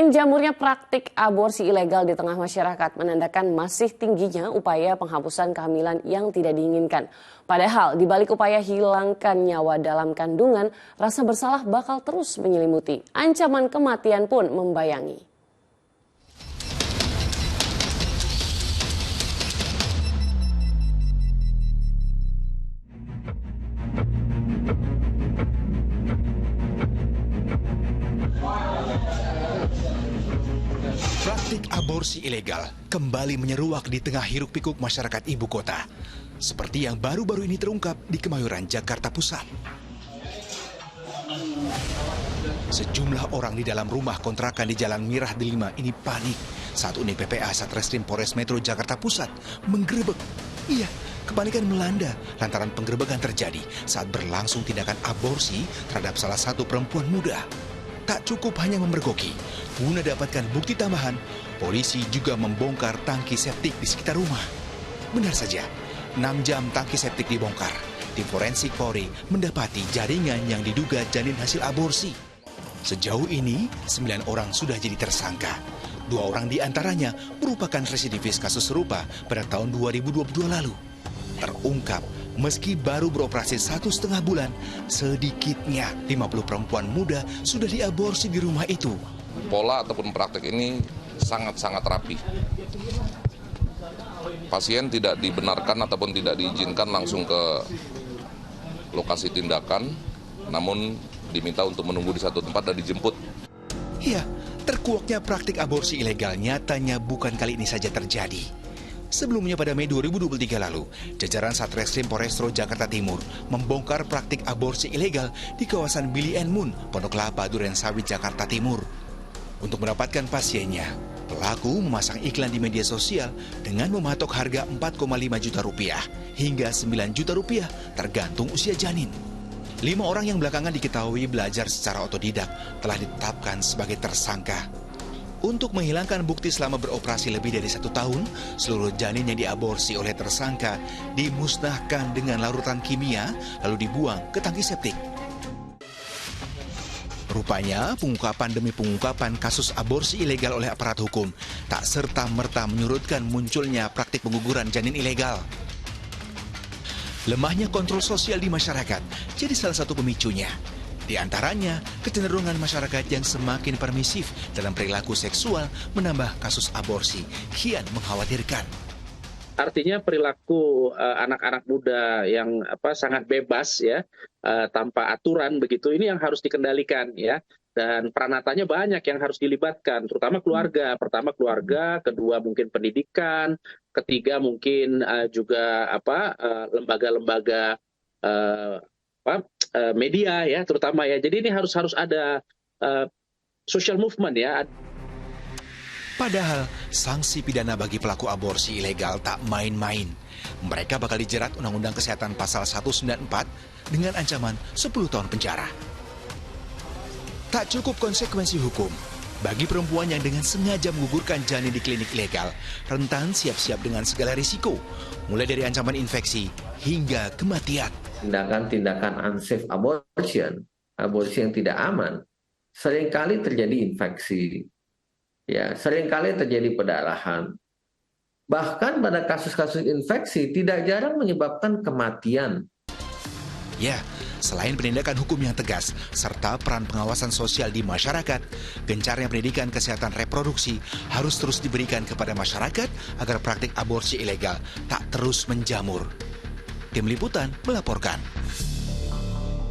Menjamurnya praktik aborsi ilegal di tengah masyarakat menandakan masih tingginya upaya penghapusan kehamilan yang tidak diinginkan. Padahal di balik upaya hilangkan nyawa dalam kandungan, rasa bersalah bakal terus menyelimuti. Ancaman kematian pun membayangi. Praktik aborsi ilegal kembali menyeruak di tengah hiruk-pikuk masyarakat ibu kota. Seperti yang baru-baru ini terungkap di Kemayoran, Jakarta Pusat. Sejumlah orang di dalam rumah kontrakan di Jalan Mirah Delima ini panik saat unit PPA Satreskrim Polres Metro Jakarta Pusat menggerebek. Iya, kepanikan melanda lantaran penggerebekan terjadi saat berlangsung tindakan aborsi terhadap salah satu perempuan muda. Tak cukup hanya memergoki, guna dapatkan bukti tambahan, polisi juga membongkar tangki septik di sekitar rumah. Benar saja, 6 jam tangki septik dibongkar. Tim forensik Polri mendapati jaringan yang diduga janin hasil aborsi. Sejauh ini, 9 orang sudah jadi tersangka. 2 orang di antaranya merupakan residivis kasus serupa pada tahun 2022 lalu. Terungkap, meski baru beroperasi 1,5 bulan, sedikitnya 50 perempuan muda sudah diaborsi di rumah itu. Pola ataupun praktek ini sangat-sangat rapi. Pasien tidak dibenarkan ataupun tidak diizinkan langsung ke lokasi tindakan, namun diminta untuk menunggu di satu tempat dan dijemput. Iya, terkuaknya praktik aborsi ilegal nyatanya bukan kali ini saja terjadi. Sebelumnya pada Mei 2023 lalu, jajaran Satreskrim Polrestro Jakarta Timur membongkar praktik aborsi ilegal di kawasan Billy and Moon, Pondok Kelapa, Durensawit, Jakarta Timur. Untuk mendapatkan pasiennya, pelaku memasang iklan di media sosial dengan mematok harga 4,5 juta rupiah hingga 9 juta rupiah tergantung usia janin. 5 orang yang belakangan diketahui belajar secara otodidak telah ditetapkan sebagai tersangka. Untuk menghilangkan bukti selama beroperasi lebih dari 1 tahun, seluruh janin yang diaborsi oleh tersangka dimusnahkan dengan larutan kimia lalu dibuang ke tangki septik. Rupanya, pengungkapan demi pengungkapan kasus aborsi ilegal oleh aparat hukum tak serta-merta menyurutkan munculnya praktik pengguguran janin ilegal. Lemahnya kontrol sosial di masyarakat jadi salah satu pemicunya. Di antaranya, kecenderungan masyarakat yang semakin permisif dalam perilaku seksual menambah kasus aborsi kian mengkhawatirkan. Artinya perilaku anak-anak muda yang sangat bebas ya, tanpa aturan begitu, ini yang harus dikendalikan ya. Dan peranatanya banyak yang harus dilibatkan, terutama keluarga. Pertama keluarga, kedua mungkin pendidikan, ketiga mungkin juga lembaga-lembaga media ya, terutama ya. Jadi ini harus ada social movement ya. Padahal sanksi pidana bagi pelaku aborsi ilegal tak main-main. Mereka bakal dijerat Undang-Undang Kesehatan Pasal 194 dengan ancaman 10 tahun penjara. Tak cukup konsekuensi hukum, bagi perempuan yang dengan sengaja menggugurkan janin di klinik ilegal, rentan siap-siap dengan segala risiko, mulai dari ancaman infeksi hingga kematian. Tindakan-tindakan unsafe abortion, aborsi yang tidak aman, seringkali terjadi infeksi, ya, seringkali terjadi perdarahan. Bahkan pada kasus-kasus infeksi tidak jarang menyebabkan kematian. Ya, selain penindakan hukum yang tegas serta peran pengawasan sosial di masyarakat, gencarnya pendidikan kesehatan reproduksi harus terus diberikan kepada masyarakat agar praktik aborsi ilegal tak terus menjamur. Tim Liputan melaporkan.